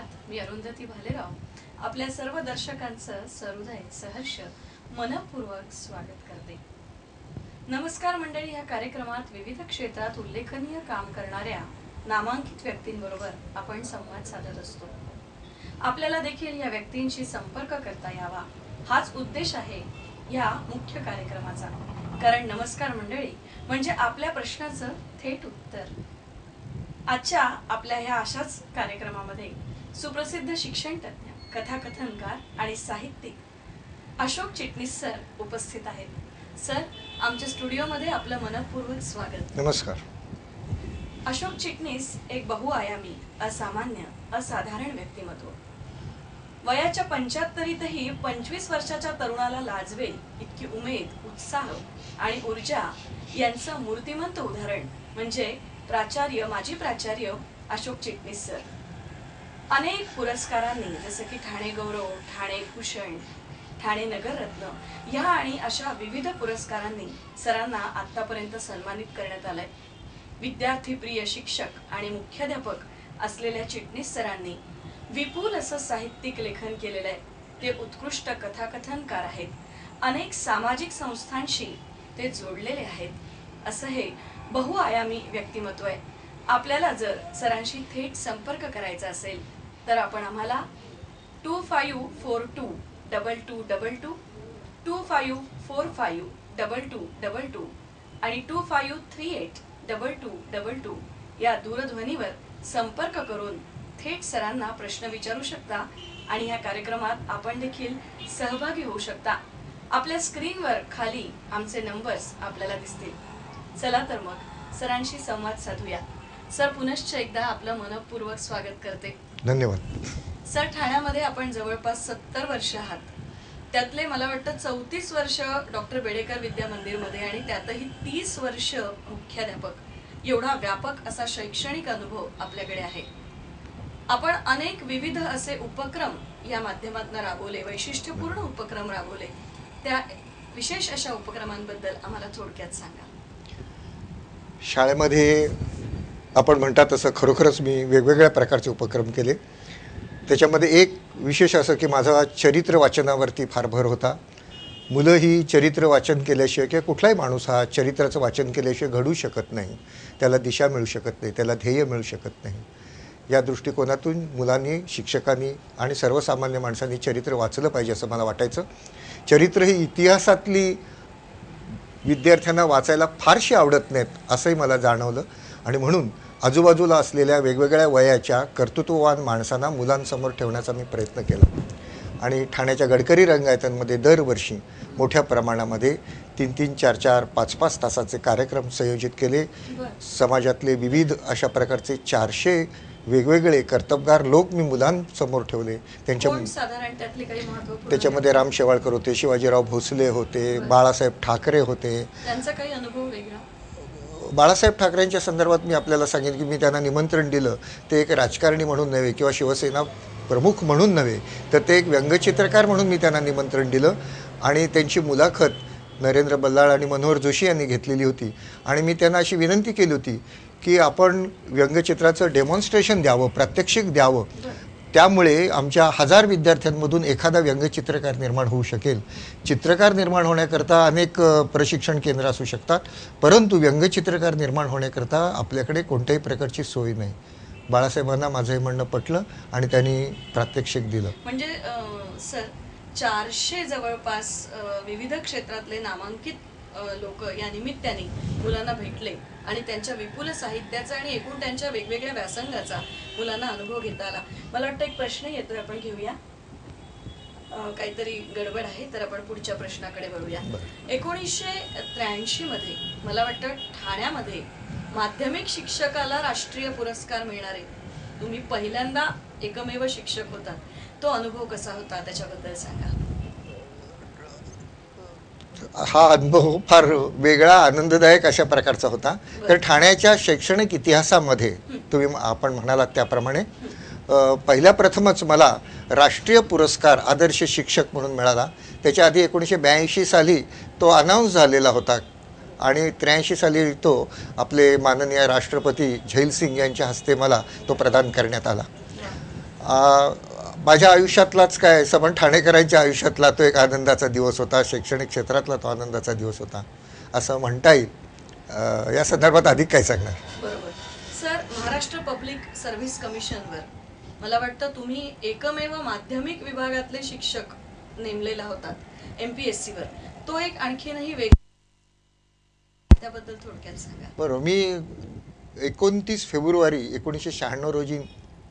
आहात मी अरुंधती भालेराव आपल्या सर्व दर्शकांचं सहृदय सहर्ष मनपूर्वक स्वागत करते। नमस्कार मंडळी, या कार्यक्रमात विविध क्षेत्रात उल्लेखनीय काम करणाऱ्या नामांकित व्यक्तींबरोबर आपण संवाद साधत असतो। आपल्याला देखील या व्यक्तींशी संपर्क करता यावा हाच उद्देश आहे या मुख्य कार्यक्रमाचा। कारण नमस्कार मंडळी म्हणजे आपल्या प्रश्नाचं थेट उत्तर। आजच्या आपल्या ह्या अशाच कार्यक्रमामध्ये सुप्रसिद्ध शिक्षण तज्ञ, कथाकथनकार आणि साहित्यिक अशोक चिटणीस सर उपस्थित आहेत। सर, आमच्या स्टुडिओमध्ये आपलं मनपूर्वक स्वागत। नमस्कार। अशोक चिटणीस एक बहुआयामी, असामान्य, असाधारण व्यक्तिमत्व। वयाच्या 75तही 25 वर्षाच्या तरुणाला लाजवेल इतकी उमेद, उत्साह आणि ऊर्जा यांचं मूर्तिमंत उदाहरण म्हणजे माजी प्राचार्य अशोक चिटणीस सर। अनेक पुरस्कारांनी जसे की ठाणे गौरव, ठाणे भूषण, ठाणे नगररत्न या आणि अशा विविध पुरस्कारांनी सरांना आतापर्यंत सन्मानित करण्यात आलंय। विद्यार्थी प्रिय शिक्षक आणि मुख्याध्यापक असलेल्या चिटणीस सरांनी विपुल असं साहित्यिक लेखन केलेलं आहे। ते उत्कृष्ट कथाकथनकार आहेत। अनेक सामाजिक संस्थांशी ते जोडलेले आहेत। असं हे बहुआयामी व्यक्तिमत्व आहे। आपल्याला जर सरांशी थेट संपर्क करायचा असेल तर आपण आम्हाला 25422222 25452222 आणि 25382222 या दूरध्वनीवर संपर्क करून थेट सरांना प्रश्न विचारू शकता आणि या कार्यक्रमात आपण देखील सहभागी होऊ शकता। आपल्या स्क्रीनवर खाली आमचे नंबर्स आपल्याला दिसतील। चला तर मग सरांशी संवाद साधूया। सर, पुनश्च एकदा आपलं मनपूर्वक स्वागत करते। धन्यवाद। सर, ठाण्यामध्ये आपण जवळपास 70 वर्ष आहात। त्यातले मला वाटतं 34 वर्ष डॉक्टर बेडेकर विद्या मंदिरमध्ये आणि त्यातही 30 वर्ष मुख्याध्यापक, एवढा व्यापक असा शैक्षणिक अनुभव आपल्याकडे आहे। आपण अनेक विविध असे उपक्रम या माध्यमातून राबवले, वैशिष्ट्यपूर्ण उपक्रम राबवले। त्या विशेष अशा उपक्रमांबद्दल आम्हाला थोडक्यात सांगा। शाळेमध्ये आपण म्हणता तसं खरोखरच मी वेगवेगळ्या प्रकारचे उपक्रम केले। त्याच्यामध्ये एक विशेष असं की माझा चरित्र वाचनावरती फार भर होता। मुलं ही चरित्र वाचन केल्याशिवाय किंवा कुठलाही माणूस हा चरित्राचं वाचन केल्याशिवाय घडू शकत नाही, त्याला दिशा मिळू शकत नाही, त्याला ध्येय मिळू शकत नाही। या दृष्टिकोनातून मुलांनी, शिक्षकांनी आणि सर्वसामान्य माणसांनी चरित्र वाचलं पाहिजे असं मला वाटायचं। चरित्र ही इतिहासातली विद्यार्थ्यांना वाचायला फारशी आवडत नाहीत असंही मला जाणवलं आणि म्हणून आजूबाजूला असलेल्या वेगवेगळ्या वयाच्या कर्तृत्ववान माणसांना मुलांसमोर ठेवण्याचा मी प्रयत्न केला आणि ठाण्याच्या गडकरी रंगायतांमध्ये दरवर्षी मोठ्या प्रमाणामध्ये 3-3, 4-4, 5-5 तासाचे कार्यक्रम संयोजित केले। समाजातले विविध अशा प्रकारचे 400 वेगवेगळे कर्तबगार लोक मी मुलांसमोर ठेवले। त्याच्यामध्ये राम शेवाळकर होते, शिवाजीराव भोसले होते, बाळासाहेब ठाकरे होते। त्यांचा काही अनुभव वेगळा? बाळासाहेब ठाकरेंच्या संदर्भात मी आपल्याला सांगेन की मी त्यांना निमंत्रण दिलं ते एक राजकारणी म्हणून नव्हे किंवा शिवसेना प्रमुख म्हणून नव्हे, तर ते एक व्यंगचित्रकार म्हणून मी त्यांना निमंत्रण दिलं आणि त्यांची मुलाखत नरेंद्र बल्लाळ आणि मनोहर जोशी यांनी घेतलेली होती आणि मी त्यांना अशी विनंती केली होती की आपण व्यंगचित्राचं डेमॉन्स्ट्रेशन द्यावं, प्रात्यक्षिक द्यावं। त्यामुळे आमच्या 1000 विद्यार्थ्यांमधून एखादा व्यंगचित्रकार निर्माण होऊ शकेल। चित्रकार निर्माण होण्याकरता अनेक प्रशिक्षण केंद्र असू शकतात, परंतु व्यंगचित्रकार निर्माण होण्याकरता आपल्याकडे कोणत्याही प्रकारची सोय नाही। बाळासाहेबांना माझं हे म्हणणं पटलं आणि त्यांनी प्रात्यक्षिक दिलं। म्हणजे सर, 400 जवळपास विविध क्षेत्रातले नामांकित लोक या निमित्ताने मुलांना भेटले आणि त्यांच्या विपुल साहित्याचा आणि एकूण त्यांच्या वेगवेगळ्या व्यासंगाचा मुलांना अनुभव घेता आला। मला वाटतं एक प्रश्न येतोय, आपण घेऊया। काहीतरी गडबड आहे तर आपण पुढच्या प्रश्नाकडे वळूया। 1983 मध्ये मला वाटतं ठाण्यामध्ये माध्यमिक शिक्षकाला राष्ट्रीय पुरस्कार मिळणारे तुम्ही पहिल्यांदा एकमेव शिक्षक होतात। तो अनुभव कसा होता, त्याच्याबद्दल सांगा। हा अनुभव फार वेगळा, आनंददायक अशा प्रकारचा होता। तर ठाण्याच्या शैक्षणिक इतिहासामध्ये तुम्ही आपण म्हणालात त्याप्रमाणे पहिल्या प्रथमच मला राष्ट्रीय पुरस्कार आदर्श शिक्षक म्हणून मिळाला। त्याच्या आधी 1982 साली तो अनाउन्स झालेला होता आणि 83 साली तो आपले माननीय राष्ट्रपती झैल सिंग यांच्या हस्ते मला तो प्रदान करण्यात आला। माझ्या आयुष्यातलाच काय असं ठाणेकरांच्या आयुष्यातला तो एक आनंदाचा दिवस होता, शैक्षणिक क्षेत्रातला तो आनंदाचा दिवस होता असं म्हणता येईल. या संदर्भात अधिक काय सांगणार? बरोबर सर, महाराष्ट्र पब्लिक सर्व्हिस कमिशनवर मला वाटतं तुम्ही एकमेव माध्यमिक विभागातले शिक्षक नेमलेला होतात MPSC वर. तो एक आणखीनही त्याबद्दल थोडक्यात सांगा. बरोबर. मी 29 फेब्रुवारी 1996 रोजी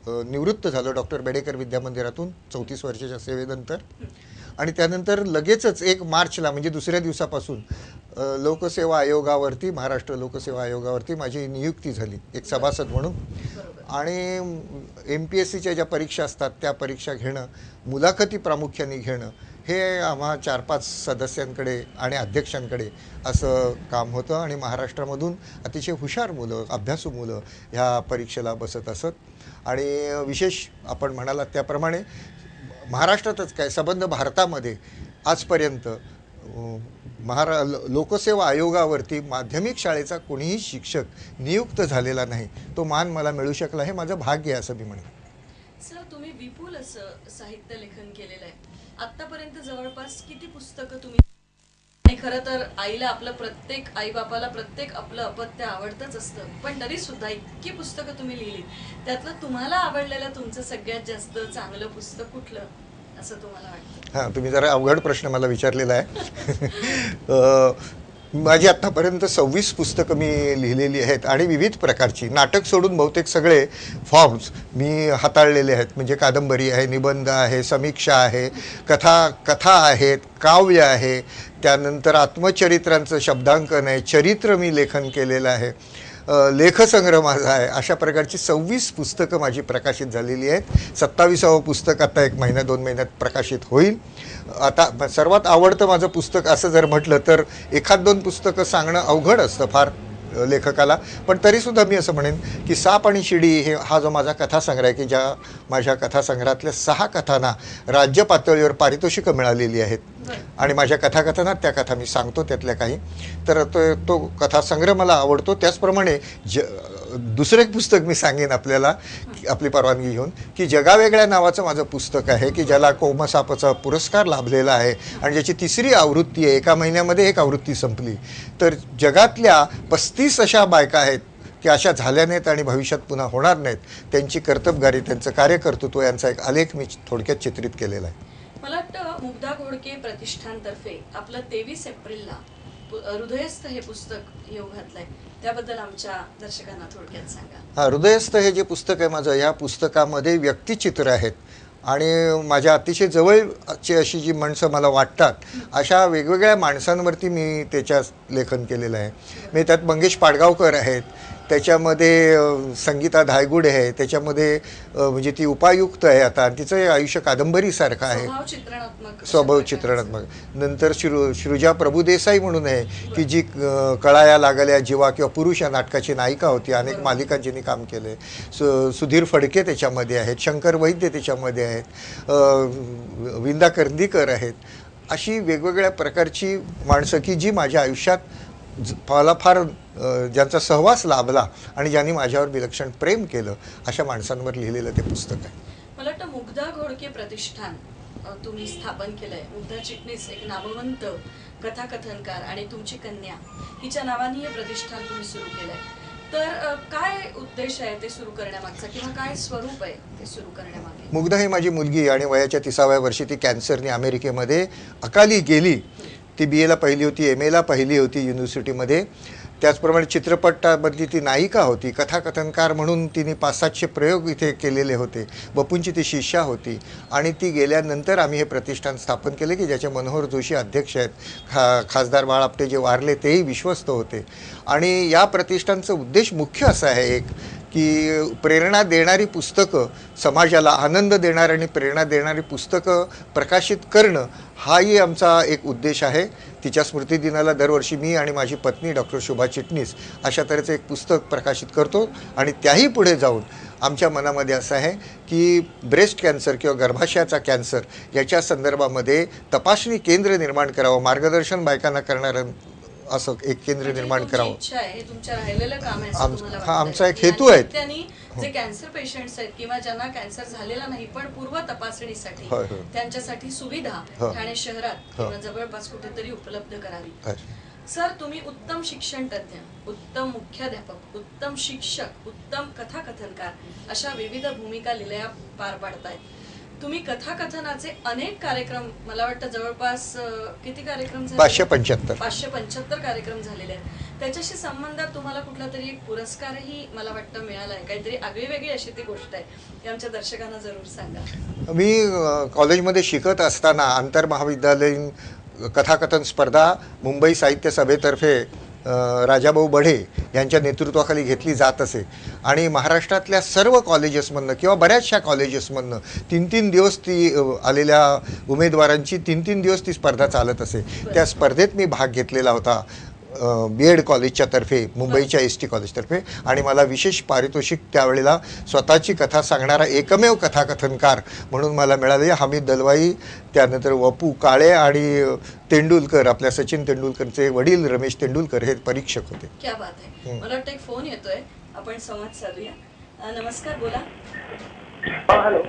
निवृत्त झालो डॉक्टर बेडेकर विद्यामंदिरातून 34 वर्षाच्या सेवेनंतर. आणि त्यानंतर लगेचच 1 मार्चला म्हणजे दुसऱ्या दिवसापासून लोकसेवा आयोगावरती, महाराष्ट्र लोकसेवा आयोगावरती माझी नियुक्ती झाली एक सभासद म्हणून. आणि MPSCच्या ज्या परीक्षा असतात त्या परीक्षा घेणं, मुलाखती प्रामुख्याने घेणं, हे आम्हा 4-5 सदस्यांकडे आणि अध्यक्षांकडे असं काम होतं. आणि महाराष्ट्रामधून अतिशय हुशार मुलं, अभ्यासू मुलं ह्या परीक्षेला बसत असत. आणि विशेष आपण म्हणालात त्याप्रमाणे महाराष्ट्रातच काय संबंध भारतामध्ये आजपर्यंत लोकसेवा आयोगावरती माध्यमिक शाळेचा कोणीही शिक्षक नियुक्त झालेला नाही. तो मान मला मिळू शकला, हे माझं भाग्य आहे असं मी म्हणेन. सर, तुम्ही विपुल असं साहित्य लेखन केलेलं आहे. आतापर्यंत जवळपास किती पुस्तकं तुम्ही? आणि खरं तर आईला आपलं प्रत्येक आई बापाला प्रत्येक आपलं अपत्य आवडतंच असतं, पण तरी सुद्धा इतकी पुस्तकं तुम्ही लिहिली, त्यातलं तुम्हाला आवडलेलं तुमचं सगळ्यात जास्त चांगलं पुस्तक कुठलं असं तुम्हाला वाटतं? हां, तुम्ही जरा अवघड प्रश्न मला विचारलेला आहे. माझी आत्तापर्यंत 26 पुस्तकं मी लिहिलेली आहेत आणि विविध प्रकारची. नाटक सोडून बहुतेक सगळे फॉर्म्स मी हाताळलेले आहेत. म्हणजे कादंबरी आहे, निबंध आहे, समीक्षा आहे, कथा आहेत, काव्य आहे, त्यानंतर आत्मचरित्रांचं शब्दांकन आहे, चरित्र मी लेखन केलेलं आहे, लेखसंग्रह माझा आहे. अशा प्रकारची 26 पुस्तकं माझी प्रकाशित झालेली आहेत. 27वं पुस्तक आता 1 महिना 2 महिन्यात प्रकाशित होईल. आता सर्वात आवडतं माझं पुस्तक असं जर म्हटलं तर 1-2 पुस्तकं सांगणं अवघड असतं फार लेखकाला, पण तरीसुद्धा मी असं म्हणेन की साप आणि शिडी हा जो माझा कथासंग्रह आहे की ज्या माझ्या कथासंग्रहातल्या 6 कथांना राज्य पातळीवर पारितोषिकं मिळालेली आहेत. आणि माझ्या कथाकथनात त्या कथा मी सांगतो त्यातल्या काही. तर तो कथासंग्रह मला आवडतो. त्याचप्रमाणे दुसरं एक पुस्तक मी सांगेन आपल्याला, आपली परवानगी घेऊन, की जगावेगळ्या नावाचं माझं पुस्तक आहे की ज्याला कोमसापचा पुरस्कार लाभलेला आहे आणि ज्याची 3री आवृत्ती आहे. 1 महिन्यामध्ये 1 आवृत्ती संपली. तर जगातल्या 35 अशा बायका आहेत की अशा झाल्या नाहीत आणि भविष्यात पुन्हा होणार नाहीत. त्यांची कर्तबगारी, त्यांचं कार्यकर्तृत्व यांचा एक आलेख मी थोडक्यात चित्रित केलेला आहे. मला वाटतं मुग्धा घोडके प्रतिष्ठानतर्फे आपलं 23 एप्रिलला हृदयस्थ हे पुस्तक येऊ घातलंय, त्याबद्दल आमच्या दर्शकांना थोडक्यात सांगा. हा, हृदयस्थ हे जे पुस्तक आहे माझं, या पुस्तकामध्ये व्यक्तिचित्र आहेत आणि माझ्या अतिशय जवळची अशी जी माणसं मला वाटतात अशा वेगवेगळ्या माणसांवरती मी त्याच्यात लेखन केलेलं आहे. मी त्यात मंगेश पाडगावकर आहेत, त्याच्यामध्ये संगीता धायगुडे आहे, त्याच्यामध्ये म्हणजे ती उपायुक्त आहे आता, तिचं आयुष्य कादंबरीसारखं आहे, स्वभाव चित्रणात्मक. नंतर श्रुजा प्रभुदेसाई म्हणून आहे की जी कळाया लागल्या जीवा किंवा पुरुष या नाटकाची नायिका होती, अनेक मालिकांची काम केलं आहे. सुधीर फडके त्याच्यामध्ये आहेत, शंकर वैद्य त्याच्यामध्ये आहेत, विंदा कर्दीकर आहेत. अशी वेगवेगळ्या प्रकारची माणसं की जी माझ्या आयुष्यात मला फार ज्यांचा सहवास लाभला आणि ज्यांनी माझ्यावर विलक्षण प्रेम केलं अशा माणसांवर लिहिलेलं ते पुस्तक आहे. मला वाटतं मुग्धा घोडके प्रतिष्ठान तुम्ही स्थापन केलंय. मुग्धा चिटणीस एक नामवंत कथाकथनकार आणि तुमची कन्या हिच्या नावाने हे प्रतिष्ठान तुम्ही सुरू केलंय. तर काय उद्देश आहे ते सुरू करण्यामागचा किंवा काय स्वरूप आहे ते सुरू करण्यामागे? मुग्धा ही माझी मुलगी आणि वयाच्या 30व्या वर्षी ती कॅन्सरने अमेरिकेमध्ये अकाली गेली. ती BAला पहिली होती, MAला पहिली होती युनिव्हर्सिटीमध्ये. त्याचप्रमाणे चित्रपटामधली ती नायिका होती, कथाकथनकार म्हणून तिने 500-700 प्रयोग इथे केलेले होते. बपूंची ती शिष्या होती आणि ती गेल्यानंतर आम्ही हे प्रतिष्ठान स्थापन केले की ज्याचे मनोहर जोशी अध्यक्ष आहेत. खासदार बाळ आपटे जे वारले तेही विश्वस्त होते. आणि या प्रतिष्ठानचा उद्देश मुख्य असा आहे एक की प्रेरणा देणारी पुस्तकं, समाजाला आनंद देणारी आणि प्रेरणा देणारी पुस्तकं प्रकाशित करणं हाही आमचा एक उद्देश आहे. तिच्या स्मृतिदिनाला दरवर्षी मी आणि माझी पत्नी डॉक्टर शोभा चिटणीस अशा तऱ्हेचं एक पुस्तक प्रकाशित करतो. आणि त्याही पुढे जाऊन आमच्या मनामध्ये असं आहे की ब्रेस्ट कॅन्सर किंवा गर्भाशयाचा कॅन्सर याच्या संदर्भामध्ये तपासणी केंद्र निर्माण करावं, मार्गदर्शन बायकांना करणारं असं एक केंद्र निर्माण करावं. हा आमचा एक हेतू आहे. जे कॅन्सर पेशंट्स आहेत किंवा ज्यांना कॅन्सर झालेला नाही पण पूर्व तपासणीसाठी होय, होय. त्यांच्यासाठी सुविधा हो. ठाणे शहरात हो. किंवा जवळपास कुठेतरी उपलब्ध करावी. अच्छा. सर, तुम्ही उत्तम शिक्षण तज्ञ, उत्तम मुख्याध्यापक, उत्तम शिक्षक, उत्तम कथाकथनकार अशा विविध भूमिका लिलया पार पाडताय. तुम्ही कथाकथनाचे अनेक कार्यक्रम, मला वाटतं जवळपास किती कार्यक्रम झाले? 575. 575 कार्यक्रम झालेले आहेत. त्याच्याशी संबंधात तुम्हाला कुठला तरी एक पुरस्कारही मला वाटतं मिळाला आहे. काहीतरी आगळीवेगळी अशी ती गोष्ट आहे ती आमच्या दर्शकांना जरूर सांगा. मी कॉलेजमध्ये शिकत असताना आंतरमहाविद्यालयीन कथाकथन स्पर्धा मुंबई साहित्य सभेतर्फे राजाभाऊ बढे यांच्या नेतृत्वाखाली घेतली जात असे आणि महाराष्ट्रातल्या सर्व कॉलेजेसमधनं किंवा बऱ्याचशा कॉलेजेसमधनं 3-3 दिवस ती आलेल्या उमेदवारांची 3-3 दिवस ती स्पर्धा चालत असे. त्या स्पर्धेत मी भाग घेतलेला होता B.एड कॉलेजच्या तर्फे, मुंबईच्या ST कॉलेजतर्फे, आणि मला विशेष पारितोषिक त्यावेळेला स्वतःची कथा सांगणारा एकमेव कथाकथनकार म्हणून मला मिळाले. हमीद दलवाई, त्यानंतर वपू काळे आणि तेंडुलकर, आपल्या सचिन तेंडुलकरचे वडील रमेश तेंडुलकर हे परीक्षक होते. क्या बात आहे. मला वाटतं एक फोन येतोय, आपण संवाद साधूया. नमस्कार, बोला. हॅलो.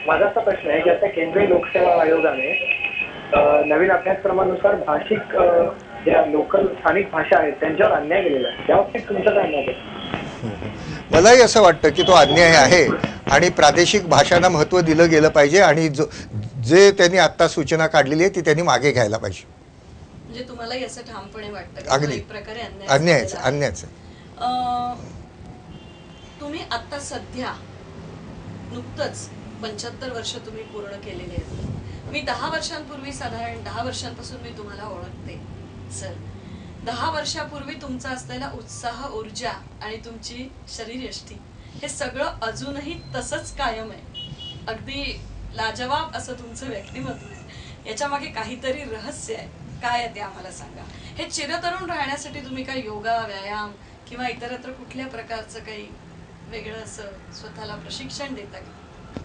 माझा असा प्रश्न आहे की आता केंद्रीय लोकसेवा आयोगाने नवीन अभ्यासक्रमानुसार भाषिक ज्या लोकल स्थानिक भाषा आहेत त्यांच्यावर अन्याय केलेला आहे. त्याबाबतीत तुमचं काय मत आहे? मलाही असं वाटतं की तो अन्याय आहे आणि प्रादेशिक भाषांना महत्त्व दिलं गेलं पाहिजे आणि जे त्यांनी आत्ता सूचना काढलेली आहे ती त्यांनी मागे घ्यायला पाहिजे. म्हणजे तुम्हालाही असं ठामपणे वाटतं की अगदी. एक प्रकारे अन्यायच अन्यायच. तुम्ही आता सध्या नुकतंच 75 वर्ष तुम्ही पूर्ण केलेले आहेत. मी 10 वर्षांपूर्वी, साधारण 10 वर्षांपासून मी तुम्हाला ओळखते सर. 10 वर्षापूर्वी तुमचा असलेला उत्साह, ऊर्जा आणि तुमची शरीरयष्टी हे सगळं अजूनही तसंच कायम आहे. अगदी लाजवाब असं तुमचं व्यक्तिमत्व आहे. याच्या मागे काहीतरी रहस्य आहे. काय आहे ते आम्हाला सांगा. हे चिरतरुण राहण्यासाठी तुम्ही काय योगा, व्यायाम किंवा इतरत्र कुठल्या प्रकारचं काही वेगळं असं स्वतःला प्रशिक्षण देता की?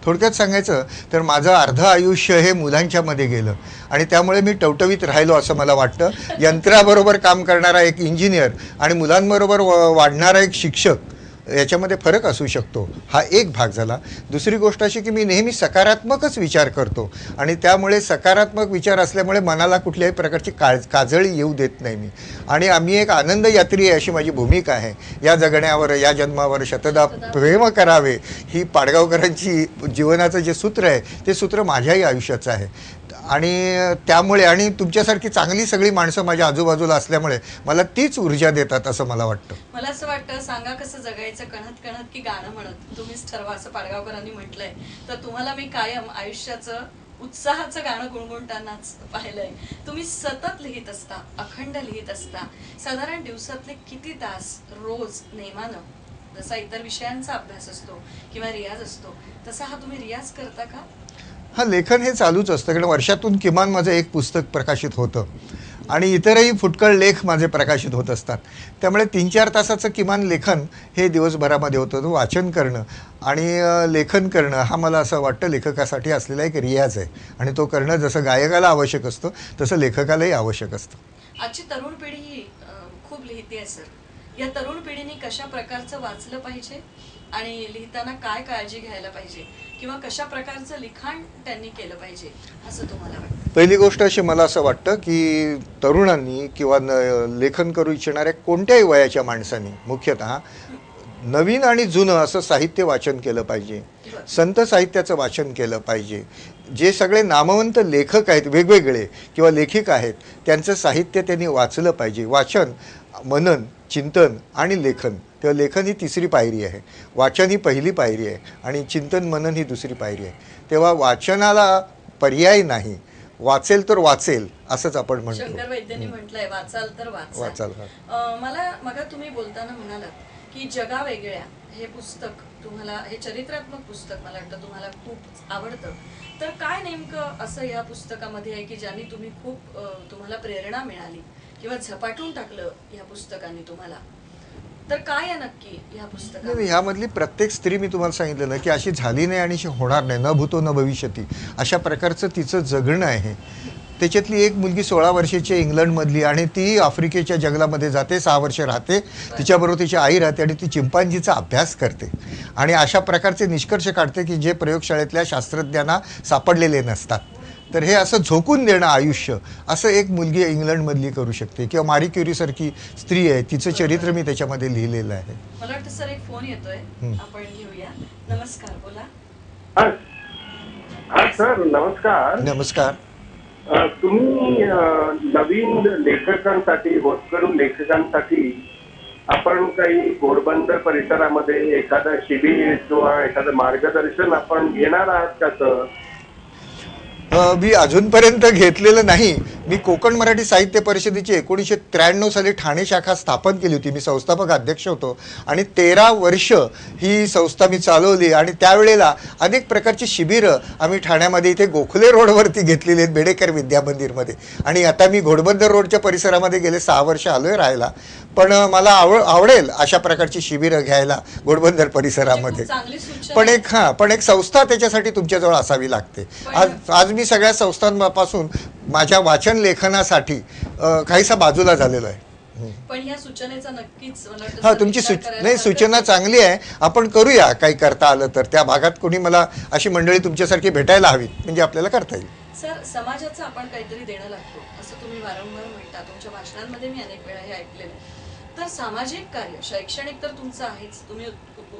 थोडक्यात सांगायचं तर माझं अर्ध आयुष्य हे मुलांच्यामध्ये गेलं आणि त्यामुळे मी टवटवीत राहिलो असं मला वाटतं. यंत्राबरोबर काम करणारा एक इंजिनियर आणि मुलांबरोबर वाढणारा एक शिक्षक याच्यामध्ये फरक असू शकतो, हा एक भाग झाला. दुसरी गोष्ट अशी की मी नेहमी सकारात्मकच विचार करतो आणि त्यामुळे सकारात्मक विचार असल्यामुळे मनाला कुठल्याही प्रकारची काजळी येऊ देत नाही मी. आणि आम्ही एक आनंद यात्री आहे अशी माझी भूमिका आहे. या जगण्यावर, या जन्मावर शतदा प्रेम करावे, ही पाडगावकरांची जीवनाचं जे सूत्र आहे ते सूत्र माझ्याही आयुष्याचं आहे. आणि त्यामुळे आणि तुमच्यासारखी चांगली सगळी माणसं माझ्या आजूबाजूला असल्यामुळे मला तीच ऊर्जा देतात असं मला वाटतं. मला असं वाटतं, सांगा कसं जगायचं कणत कणत की गाणं म्हणत, तुम्हीच ठरवा असं पाडगावकरांनी म्हटलंय. तर तुम्हाला मी कायम आयुष्याचं उत्साहाचं गाणं गुणगुणतानाच पाहिलंय. तुम्ही सतत लिहित असता, अखंड लिहित असता. साधारण दिवसातले किती तास रोज नेमानं, जसा इतर विषयांचा अभ्यास असतो किंवा रियाज असतो तसा हा तुम्ही रियाज करता का? हा, लेखन हे चालूच असतं कारण वर्षातून किमान माझं एक पुस्तक प्रकाशित होतं आणि इतरही फुटकळ लेख माझे प्रकाशित होत असतात. त्यामुळे 3-4 तासाचं किमान लेखन हे दिवसभरामध्ये होतं. तो वाचन करणं आणि लेखन करणं हा मला असं वाटतं लेखकासाठी असलेला एक रियाज आहे आणि तो करणं जसं गायकाला आवश्यक असतं तसं लेखकालाही आवश्यक असतं. आजची तरुण पिढी ही खूप लिहिते आहे सर. या तरुण पिढीने कशा प्रकारचं वाचलं पाहिजे आणि लिहिताना काय काळजी घ्यायला पाहिजे किंवा कशा प्रकारचं लिखाण त्यांनी केलं पाहिजे असं तुम्हाला वाटतं? पहिली गोष्ट अशी मला असं वाटतं की तरुणांनी किंवा लेखन करू इच्छिणाऱ्या कोणत्याही वयाच्या माणसांनी मुख्यतः नवीन आणि जुनं असं साहित्य वाचन केलं पाहिजे. संत साहित्याचं वाचन केलं पाहिजे. जे सगळे नामवंत लेखक आहेत वेगवेगळे किंवा लेखिका आहेत त्यांचं साहित्य त्यांनी वाचलं पाहिजे. वाचन, मनन, चिंतन आणि लेखन. तेव्हा लेखन ही तिसरी पायरी आहे, वाचन ही पहिली पायरी आहे आणि चिंतन मनन ही दुसरी पायरी आहे. तेव्हा वाचनाला पर्याय नाही, वाचेल तर वाचेल असंच आपण म्हणतो. शंकर वैद्यांनी म्हटलंय, वाचाल तर वाचाल. मला मग तुम्ही बोलताना म्हणालात की जगा वेगळ्या हे पुस्तक तुम्हाला, हे चरित्रात्मक पुस्तक मला वाटतं तुम्हाला खूप आवडतं. तर काय नेमकं असं या पुस्तकामध्ये आहे की ज्याने तुम्ही खूप तुम्हाला प्रेरणा मिळाली किंवा झपाटून टाकलं या पुस्तकाने तुम्हाला? तर काय आहे नक्की या पुस्तकात? ह्यामधली प्रत्येक स्त्री मी तुम्हाला सांगितलं ना की अशी झाली नाही आणि होणार नाही, न भूतो न भविष्यती, अशा प्रकारचं तिचं जगणं आहे. त्याच्यातली एक मुलगी 16 वर्षाची इंग्लंडमधली आणि ती आफ्रिकेच्या जंगलामध्ये जाते, 6 वर्ष राहते, तिच्याबरोबर तिची आई राहते आणि ती चिंपांजीचा अभ्यास करते आणि अशा प्रकारचे निष्कर्ष काढते की जे प्रयोगशाळेतल्या शास्त्रज्ञांना सापडलेले नसतात. तर हे असं झोकून देणं आयुष्य असं एक मुलगी इंग्लंडमधली करू शकते. किंवा मारी क्युरीसारखी स्त्री आहे, तिचं चरित्र मी त्याच्यामध्ये लिहिलेलं आहे. मला वाटतं सर एक फोन येतोय, आपण घेऊया. नमस्कार, बोला. हा सर, नमस्कार. नमस्कार. तुम्ही नवीन लेखकांसाठी, होतकरू लेखकांसाठी आपण काही घोडबंदर परिसरामध्ये एखादं शिबिर किंवा एखादं मार्गदर्शन आपण घेणार आहात का सर? मी अजूनपर्यंत घेतलेलं नाही. मी कोकण मराठी साहित्य परिषदेची 1993 साली ठाणे शाखा स्थापन केली होती. मी संस्थापक अध्यक्ष होतो आणि 13 वर्ष ही संस्था मी चालवली आणि त्यावेळेला अनेक प्रकारची शिबिरं आम्ही ठाण्यामध्ये इथे गोखले रोडवरती घेतलेली आहेत, बेडेकर विद्या मंदिरमध्ये. आणि आता मी घोडबंदर रोडच्या परिसरामध्ये गेले 6 वर्ष आलो आहे राहायला. पण मला आवडेल अशा प्रकारची शिबिरं घ्यायला घोडबंदर परिसरामध्ये. पण एक संस्था त्याच्यासाठी तुमच्याजवळ असावी लागते. आज मी सगळ्या संस्थांपासून माझ्या वाचन लेखनासाठी काहीसा बाजूला झालेलो आहे. पण या सूचनेचा नक्कीच तुमची सूचना चांगली आहे. आपण करूया, काही करता आलं तर. त्या भागात कोणी मला अशी मंडळी तुमच्यासारखी भेटायला हवी, म्हणजे आपल्याला करता येईल. सर, समाजाचं आपण काहीतरी देणं लागतो असं तुम्ही वारंवार म्हणता. तुमच्या भाषणांमध्ये मी अनेक वेळा हे ऐकलेलं. तर सामाजिक कार्य, शैक्षणिक तर तुमचं आहेच, तुम्ही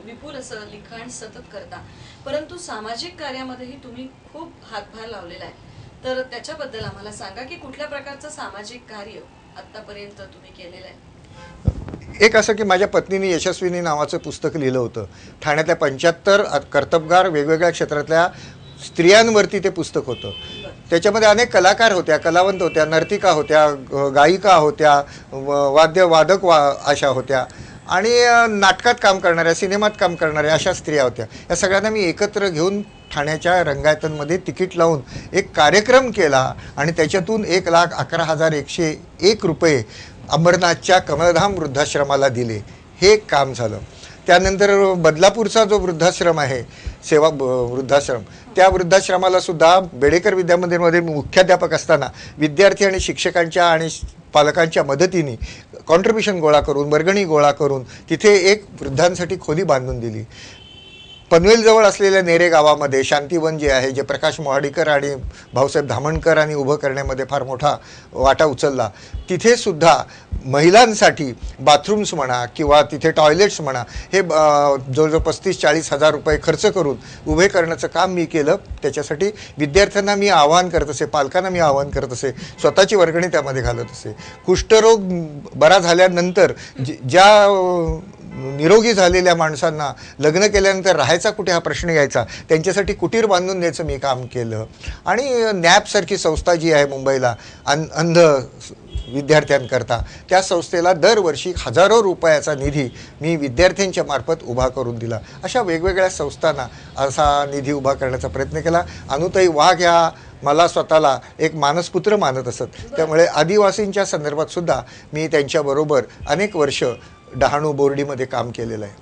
विपुल असं लिखाण सतत करता, परंतु सामाजिक कार्यामध्येही तुम्ही खूप हातभार लावलेला आहे. तर त्याच्याबद्दल आम्हाला सांगा की कुठल्या प्रकारचं सामाजिक कार्य आतापर्यंत तुम्ही केलेलं आहे? एक असं की माझ्या पत्नीने यशस्विनी नावाचं पुस्तक लिहिलं होतं. ठाण्यातल्या 75 कर्तबगार वेगवेगळ्या क्षेत्रातल्या स्त्रियांवरती ते पुस्तक होतं. त्याच्यामध्ये अनेक कलाकार होत्या, कलावंत होत्या, नर्तिका होत्या, गायिका होत्या, वादक अशा होत्या आणि नाटकात काम करणाऱ्या, सिनेमात काम करणाऱ्या अशा स्त्रिया होत्या. या सगळ्यांना मी एकत्र घेऊन ठाण्याच्या रंगायतनमध्ये तिकीट लावून एक कार्यक्रम केला आणि त्याच्यातून 1,11,101 रुपये अंबरनाथच्या कमलधाम वृद्धाश्रमाला दिले. हे काम झालं. त्यानंतर बदलापूरचा जो वृद्धाश्रम आहे, सेवा वृद्धाश्रम, त्या वृद्धाश्रमाला सुद्धा बेडेकर विद्यामंदिरमध्ये मुख्याध्यापक असताना विद्यार्थी आणि शिक्षकांच्या आणि पालकांच्या मदतीने कॉन्ट्रिब्युशन गोळा करून, वर्गणी गोळा करून तिथे एक वृद्धांसाठी खोली बांधून दिली. पनवेलजवळ असलेल्या नेरे गावामध्ये शांतीवन जे आहे, जे प्रकाश मोहाडीकर आणि भाऊसाहेब धामणकरांनी उभं करण्यामध्ये फार मोठा वाटा उचलला, तिथे सुद्धा महिलांसाठी बाथरूम्स म्हणा किंवा तिथे टॉयलेट्स म्हणा, हे जवळजवळ 35-40 हजार रुपये खर्च करून उभे करण्याचं काम मी केलं. त्याच्यासाठी विद्यार्थ्यांना मी आवाहन करत असे, पालकांना मी आवाहन करत असे, स्वतःची वर्गणी त्यामध्ये घालत असे. कुष्ठरोग बरा झाल्यानंतर ज्या निरोगी झालेल्या माणसांना लग्न केल्यानंतर राहायचा कुठे हा प्रश्न यायचा, त्यांच्यासाठी कुटीर बांधून द्यायचं मी काम केलं. आणि नॅपसारखी संस्था जी आहे मुंबईला अंध विद्यार्थ्यांकरता, त्या संस्थेला दरवर्षी हजारो रुपयाचा निधी मी विद्यार्थ्यांच्या मार्फत उभा करून दिला. अशा वेगवेगळ्या संस्थांना असा निधी उभा करण्याचा प्रयत्न केला. अनुताई वाघ ह्या मला स्वतःला एक मानसपुत्र मानत असत, त्यामुळे आदिवासींच्या संदर्भात सुद्धा मी त्यांच्याबरोबर अनेक वर्ष डहाणू बोर्डीमध्ये काम केलेलं आहे.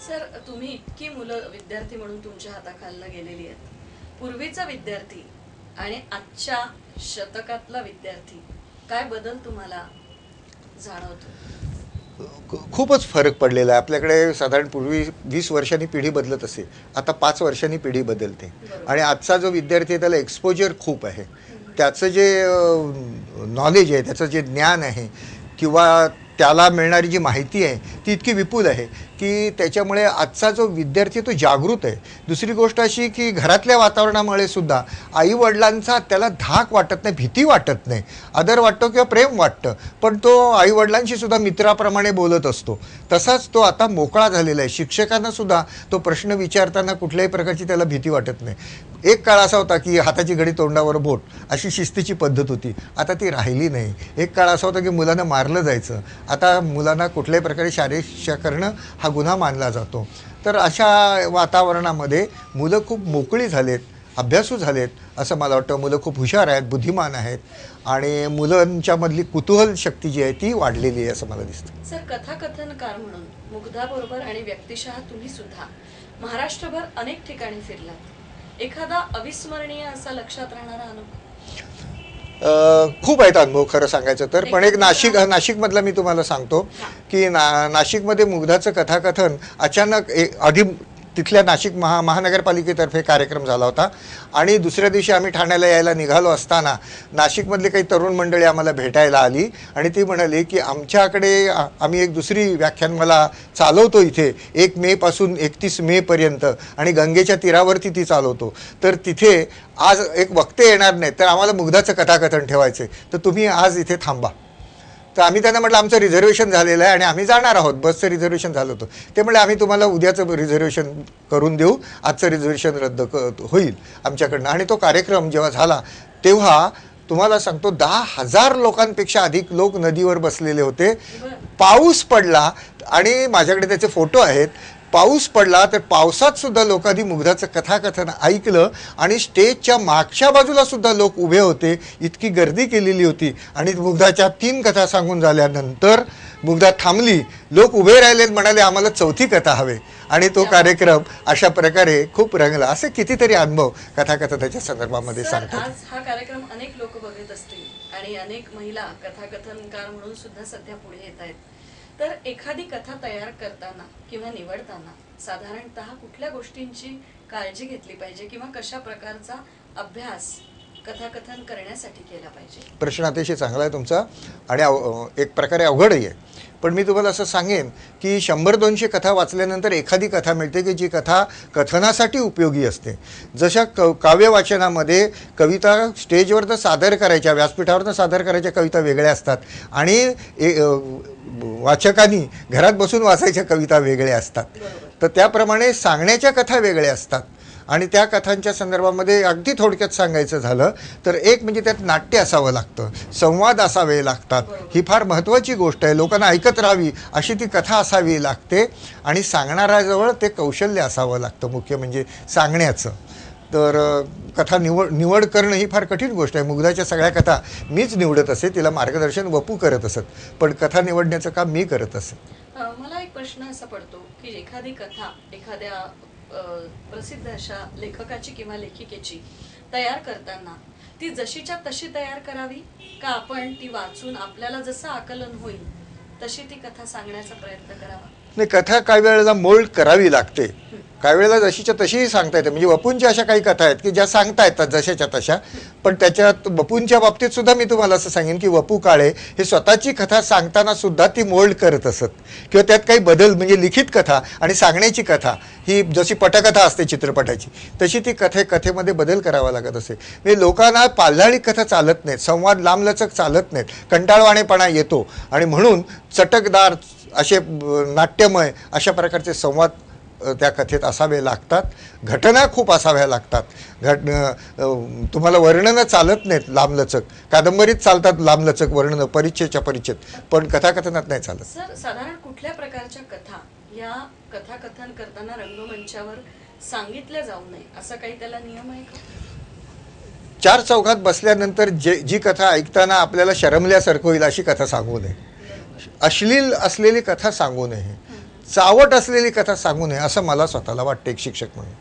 सर, तुम्ही इतकी मुलं विद्यार्थी म्हणून तुमच्या हाताखालनं गेलेली आहेत. पूर्वीचा विद्यार्थी आणि आजच्या शतकातला विद्यार्थी, काय बदल तुम्हाला जाणवतो? खूपच फरक पडलेला आहे. आपल्याकडे साधारण पूर्वी 20 वर्षांनी पिढी बदलत असे, आता 5 वर्षांनी पिढी बदलते. आणि आजचा जो विद्यार्थी आहे त्याला एक्सपोजर खूप आहे. त्याचं जे नॉलेज आहे, त्याचं जे ज्ञान आहे किंवा त्याला मिळणारी जी माहिती आहे ती इतकी विपुल आहे की त्याच्यामुळे आजचा जो विद्यार्थी तो जागृत आहे. दुसरी गोष्ट अशी की घरातल्या वातावरणामुळे सुद्धा आईवडिलांचा त्याला धाक वाटत नाही, भीती वाटत नाही, आदर वाटतो किंवा प्रेम वाटतं, पण तो आईवडिलांशी सुद्धा मित्राप्रमाणे बोलत असतो. तसाच तो आता मोकळा झालेला आहे. शिक्षकांना सुद्धा तो प्रश्न विचारताना कुठल्याही प्रकारची त्याला भीती वाटत नाही. एक काळ असा होता की हाताची घडी तोंडावर बोट अशी शिस्तीची पद्धत होती, आता ती राहिली नाही. एक काळ असा होता की मुलांना मारलं जायचं, आता मुलांना कुठल्याही प्रकारे शारीरिक शिक्षा करणं हा गुन्हा मानला जातो. तर अशा वातावरणामध्ये मुलं खूप मोकळी झालेत, अभ्यासू झालेत असं मला वाटतं. मुलं खूप हुशार आहेत, बुद्धिमान आहेत आणि मुलांच्यामधली कुतूहल शक्ती जी आहे ती वाढलेली आहे असं मला दिसतं. सर, कथाकथनकार म्हणून मुग्धाबरोबर आणि व्यक्तिशः तुम्ही सुद्धा महाराष्ट्रभर अनेक ठिकाणी फिरलात. एखादा अविस्मरणीय असा लक्षात राहणारा अनुभव? खूप आहेत अनुभव खरं सांगायचं तर, पण एक नाशिकमधला मी तुम्हाला सांगतो की नाशिकमध्ये मुग्धाचं कथाकथन अचानक आधी तिथल्या नाशिक महानगरपालिकेतर्फे कार्यक्रम झाला होता आणि दुसऱ्या दिवशी आम्ही ठाण्याला यायला निघालो असताना नाशिकमधली काही तरुण मंडळी आम्हाला भेटायला आली आणि ती म्हणाली की आमच्याकडे आम्ही एक दुसरी व्याख्यानमाला चालवतो इथे 1 मेपासून 31 मेपर्यंत आणि गंगेच्या तीरावरती ती चालवतो, तर तिथे आज एक वक्ते येणार नाही तर आम्हाला मुग्धाचं कथाकथन ठेवायचं तर तुम्ही आज इथे थांबा. तर आम्ही त्यांना म्हटलं आमचं रिझर्वेशन झालेलं आहे आणि आम्ही जाणार आहोत, बसचं रिझर्वेशन झालं होतं. ते म्हटले आम्ही तुम्हाला उद्याचं रिझर्वेशन करून देऊ, आजचं रिझर्वेशन रद्द होईल आमच्याकडनं. आणि तो कार्यक्रम जेव्हा झाला तेव्हा तुम्हाला सांगतो 10,000 लोकांपेक्षा अधिक लोक नदीवर बसलेले होते. पाऊस पडला आणि माझ्याकडे त्याचे फोटो आहेत. पाऊस पडला तर पावसात सुद्धा लोकांनी मुग्धाचं कथाकथन ऐकलं आणि स्टेजच्या मागच्या बाजूला सुद्धा लोक उभे होते. इतकी गर्दी केलेली होती आणि मुग्धाच्या 3 कथा सांगून झाल्यानंतर मुग्धा थांबली, लोक उभे राहिले, म्हणाले आम्हाला 4थी कथा हवे आणि तो कार्यक्रम अशा प्रकारे खूप रंगला. असे कितीतरी अनुभव कथाकथनाच्या संदर्भामध्ये सांगतात. आज हा कार्यक्रम अनेक लोक बघत असतील आणि अनेक महिला कथाकथनकार म्हणून सुद्धा सध्या पुढे येत आहेत. तर एखादी कथा तयार करताना किंवा निवडताना साधारणतः कुठल्या गोष्टींची काळजी घेतली पाहिजे किंवा कशा प्रकारचा अभ्यास कथाकथन करण्यासाठी केला पाहिजे? प्रश्न अतिशय चांगला आहे तुमचा आणि एक प्रकारे अवघडही आहे. पण मी तुम्हाला असं सांगेन की 100-200 कथा वाचल्यानंतर एखादी कथा मिळते की जी कथा कथनासाठी उपयोगी असते. जशा काव्य वाचनामध्ये कविता स्टेजवर तर सादर करायच्या, व्यासपीठावर तर सादर करायच्या कविता वेगळ्या असतात आणि वाचकांनी घरात बसून वाचायच्या कविता वेगळ्या असतात. तर त्याप्रमाणे सांगण्याच्या कथा वेगळ्या असतात आणि त्या कथांच्या संदर्भामध्ये अगदी थोडक्यात सांगायचं झालं तर एक म्हणजे त्यात नाट्य असावं लागतं, संवाद असावे लागतात. ही फार महत्त्वाची गोष्ट आहे. लोकांना ऐकत राहावी अशी ती कथा असावी लागते आणि सांगणाऱ्याजवळ ते कौशल्य असावं लागतं, मुख्य म्हणजे सांगण्याचं. तर कथा निवड करणं ही फार कठीण गोष्ट आहे. मुग्धाच्या सगळ्या कथा मीच निवडत असे, तिला मार्गदर्शन वपू करत असत, पण कथा निवडण्याचं काम मी करत असे. मला एक प्रश्न असा पडतो की एखादी कथा एखाद्या प्रसिद्ध अशा लेखकाची किंवा लेखिकेची तयार करताना ती जशीच्या तशी तयार करावी का आपण ती वाचून आपल्याला जसं आकलन होईल तशी ती कथा सांगण्याचा प्रयत्न करावा? नाही, कथा काही वेळेला मोल्ड करावी लागते, काही वेळेला जशीच्या तशीही सांगता येते. म्हणजे वपूंच्या अशा काही कथा आहेत की ज्या सांगता येतात जशाच्या तशा, पण त्याच्यात वपूंच्या बाबतीत सुद्धा मी तुम्हाला असं सांगेन की वपू काळे हे स्वतःची कथा सांगताना सुद्धा ती मोल्ड करत असत किंवा त्यात काही बदल, म्हणजे लिखित कथा आणि सांगण्याची कथा ही जशी पटकथा असते चित्रपटाची तशी ती कथेमध्ये बदल करावा लागत असे. म्हणजे लोकांना पाल्हाळी कथा चालत नाहीत, संवाद लांबलचक चालत नाहीत, कंटाळवाणेपणा येतो आणि म्हणून चटकदार असे नाट्यमय अशा प्रकारचे संवाद त्या कथेत असावे लागतात. घटना खूप असाव्या लागतात. तुम्हाला वर्णनं चालत नाहीत लांबलचक, कादंबरीत चालतात लांबलचक वर्णनं परिच्छेदच्या परिच्छेद, पण कथाकथनात नाही चालत. सर, साधारण कुठल्या प्रकारच्या कथा या कथाकथन करताना रंगमंचावर सांगितल्या जाऊ नये असा काही त्याला नियम आहे का? 4 चौघात बसल्यानंतर जी कथा ऐकताना आपल्याला शरमल्यासारखं होईल अशी कथा सांगू नये, अश्लील असलेली कथा सांगू नये, चावट असलेली कथा सांगू नये असं मला स्वतःला वाटतं एक शिक्षक म्हणून.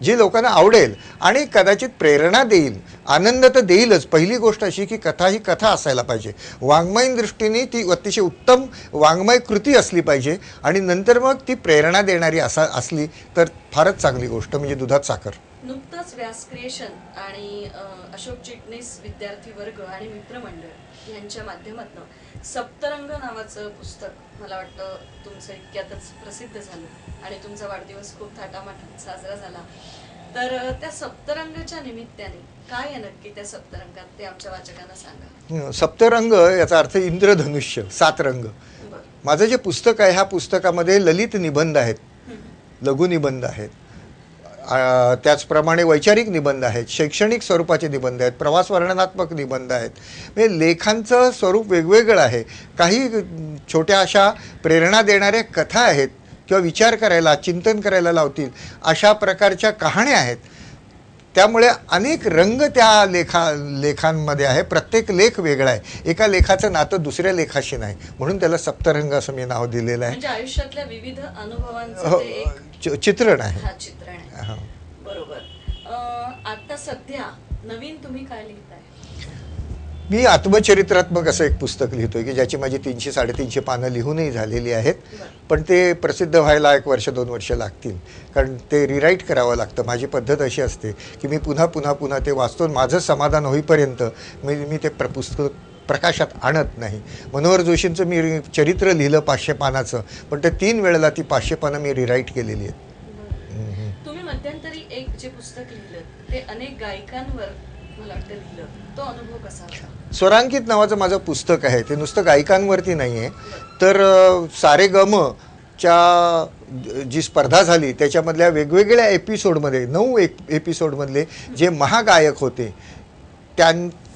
जी लोकांना आवडेल आणि कदाचित प्रेरणा देईल, आनंद तर देईलच. पहिली गोष्ट अशी की कथा ही कथा असायला पाहिजे, वाङ्मयीन दृष्टीने ती अतिशय उत्तम वाङ्मय कृती असली पाहिजे आणि नंतर मग ती प्रेरणा देणारी असली तर फारच चांगली गोष्ट, म्हणजे दुधात साखर. नुकतंच व्यास क्रिएशन आणि अशोक चिटणीस विद्यार्थी वर्ग आणि मित्रमंडळ यांच्या माध्यमातून सप्तरंग नावाचं पुस्तक मला वाटतं तुमचं इतक्यातच प्रसिद्ध झालं आणि तुमचा वाढदिवस खूप थाटामाटात साजरा झाला. तर त्या सप्तरंगाच्या निमित्ताने काय आहे नक्की त्या सप्तरंगात ते आमच्या वाचकांना सांगा. सप्तरंग याचा अर्थ इंद्रधनुष्य, 7 रंग. माझं जे पुस्तक आहे ह्या पुस्तकामध्ये ललित निबंध आहेत, लघुनिबंध आहेत, त्याचप्रमाणे वैचारिक निबंध आहेत, शैक्षणिक स्वरूपाचे निबंध आहेत, प्रवास वर्णनात्मक निबंध आहेत. म्हणजे लेखांचं स्वरूप वेगवेगळं आहे. काही छोट्या अशा प्रेरणा देणाऱ्या कथा आहेत किंवा विचार करायला, चिंतन करायला लावतील अशा प्रकारच्या कहाण्या आहेत. त्यामुळे अनेक रंग त्या लेखांमध्ये आहे. प्रत्येक लेख वेगळा आहे, एका लेखाचं नातं दुसऱ्या लेखाशी नाही, म्हणून त्याला सप्तरंग असं मी नाव दिलेलं आहे. म्हणजे आयुष्यातल्या विविध अनुभवांचं ते एक चित्रण आहे. हा चित्रण आहे. बरोबर. आता सध्या नवीन तुम्ही काय लिहिताय? मी आत्मचरित्रात्मक असं एक पुस्तक लिहितोय की ज्याची माझी 300-350 पानं लिहूनही झालेली आहेत, पण ते प्रसिद्ध व्हायला 1 वर्ष 2 वर्ष लागतील, कारण ते रिराईट करावं लागतं. माझी पद्धत अशी असते की मी पुन्हा पुन्हा पुन्हा ते वाचतो, माझं समाधान होईपर्यंत मी ते पुस्तक प्रकाशात आणत नाही. मनोहर जोशींचं मी चरित्र लिहिलं 500 पानाचं, पण ते 3 वेळेला ती 500 पानं मी रिराईट केलेली आहेत. तुम्ही मध्यंतरी एक जे पुस्तक लिहिलं ते अनेक गायकांवर मला वाटतं लिहिलं, तो अनुभव कसा होता? स्वरांकित नावाचं माझं पुस्तक आहे, ते नुसतं गायकांवरती नाही आहे, तर सारेगमच्या जी स्पर्धा झाली त्याच्यामधल्या वेगवेगळ्या एपिसोडमध्ये 9 एपिसोडमधले जे महागायक होते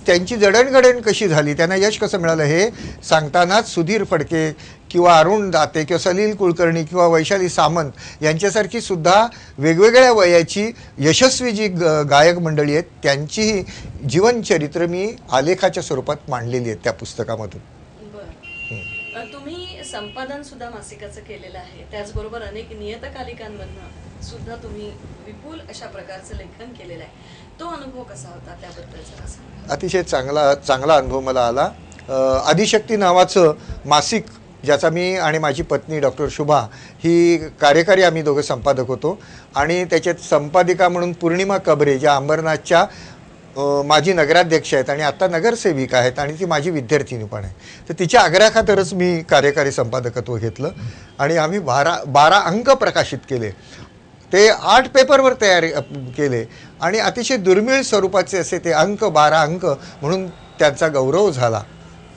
त्यांची जडणघडण कशी झाली, त्यांना यश कसं मिळालं हे सांगतानाच सुधीर फडके किंवा अरुण दाते किंवा सलील कुलकर्णी किंवा वैशाली सामंत यांच्यासारखी सुद्धा वेगवेगळ्या वयाची यशस्वी जी गायक मंडळी आहेत त्यांचीही जीवनचरित्र मी आलेखाच्या स्वरूपात मांडलेली आहेत त्या पुस्तकामधून. बरं, तुम्ही संपादन सुद्धा मासिकाचं केलेलं आहे, त्याचबरोबर अनेक नियतकालिकांमधनं सुद्धा तुम्ही विपुल अशा प्रकारचं लेखन केलेलं आहे. तो अनुभव कसा होता, त्याबद्दल जरा सांगा. अतिशय चांगला अनुभव मला आला. आदिशक्ती नावाचं मासिक ज्याचा मी आणि माझी पत्नी डॉक्टर शुभा ही कार्यकारी आम्ही दोघं संपादक होतो, आणि त्याच्यात संपादिका म्हणून पूर्णिमा कबरे ज्या अंबरनाथच्या माझी नगराध्यक्ष आहेत आणि आत्ता नगरसेविका आहेत, आणि ती माझी विद्यार्थिनी पण आहे. तर तिच्या आग्रहाखातरच मी कार्यकारी संपादकत्व घेतलं आणि आम्ही 12 अंक प्रकाशित केले. ते 8 पेपरवर तयार केले आणि अतिशय दुर्मिळ स्वरूपाचे असे ते 12 अंक म्हणून त्यांचा गौरव झाला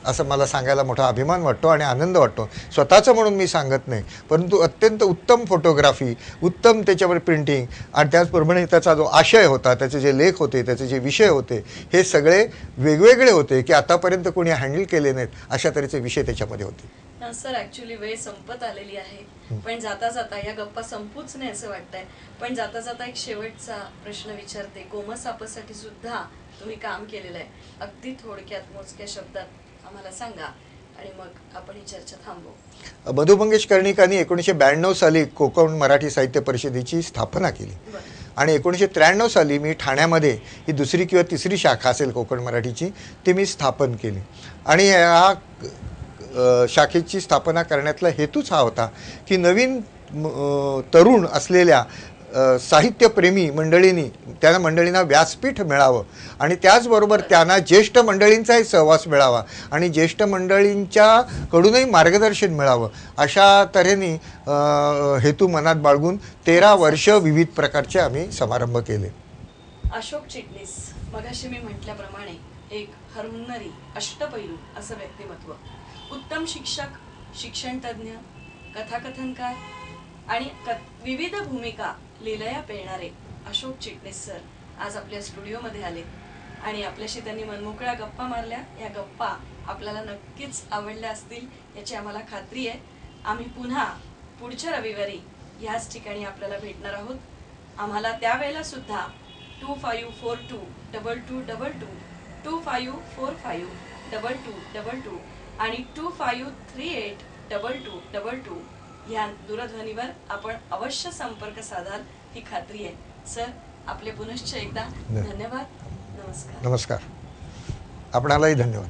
असं मला सांगायला मोठा अभिमान वाटतो आणि आनंद वाटतो. स्वतःचं म्हणून मी सांगत नाही, परंतु अत्यंत उत्तम फोटोग्राफी, उत्तम त्याच्यावर प्रिंटिंग आणि त्याचप्रमाणे त्याचा जो आशय होता, त्याचे जे लेख होते, त्याचे जे विषय होते, हे सगळे वेगवेगळे होते की आतापर्यंत कोणी हँडल केले नाहीत अशा तऱ्हेचे विषय त्याच्यामध्ये होते. सर, ॲक्च्युली वेळ संपत आलेली आहे, पण जाता जाता या गप्पा संपूच नाही असं वाटतंय, पण जाता जाता एक शेवटचा प्रश्न विचारते. गोमसापसाठी सुद्धा तुम्ही काम केलेलं आहे, अगदी थोडक्यात मोजक्या शब्दात आम्हाला सांगा आणि मग आपण ही चर्चा थांबवू. मधु मंगेश कर्णिकांनी 1992 साली कोकण मराठी साहित्य परिषदेची स्थापना केली आणि 1993 साली मी ठाण्यामध्ये ही 2री किंवा 3री शाखा असेल कोकण मराठीची, ती मी स्थापन केली. आणि या शाखेची स्थापना करण्यातला हेतूच हा होता की नवीन तरुण असलेल्या साहित्यप्रेमी मंडळींना व्यासपीठ मिळावं आणि त्याचबरोबर त्यांना ज्येष्ठ मंडळींचाही सहवास मिळावा आणि ज्येष्ठ मंडळींच्याकडूनही मार्गदर्शन मिळावं, अशा तऱ्हेने हेतू मनात बाळगून 13 वर्ष विविध प्रकारचे आम्ही समारंभ केले. अशोक चिटणीस, मगाशी मी म्हटल्याप्रमाणे एक हरहुन्नरी, अष्टपैलू असं व्यक्तिमत्व, उत्तम शिक्षक, शिक्षण तज्ज्ञ, कथाकथनकार आणि विविध भूमिका लीलया पेलणारे अशोक चिटणीस सर आज आपल्या स्टुडिओमध्ये आले आणि आपल्याशी त्यांनी मनमोकळ्या गप्पा मारल्या. या गप्पा आपल्याला नक्कीच आवडल्या असतील याची आम्हाला खात्री आहे. आम्ही पुन्हा पुढच्या रविवारी याच ठिकाणी आपल्याला भेटणार आहोत. आम्हाला त्यावेळेला सुद्धा 25422222 25452222 आणि 25382222 ह्या दूरध्वनीवर आपण अवश्य संपर्क साधाल ही खात्री आहे. सर, आपले पुनश्च एकदा धन्यवाद. नमस्कार. नमस्कार. आपणालाही धन्यवाद.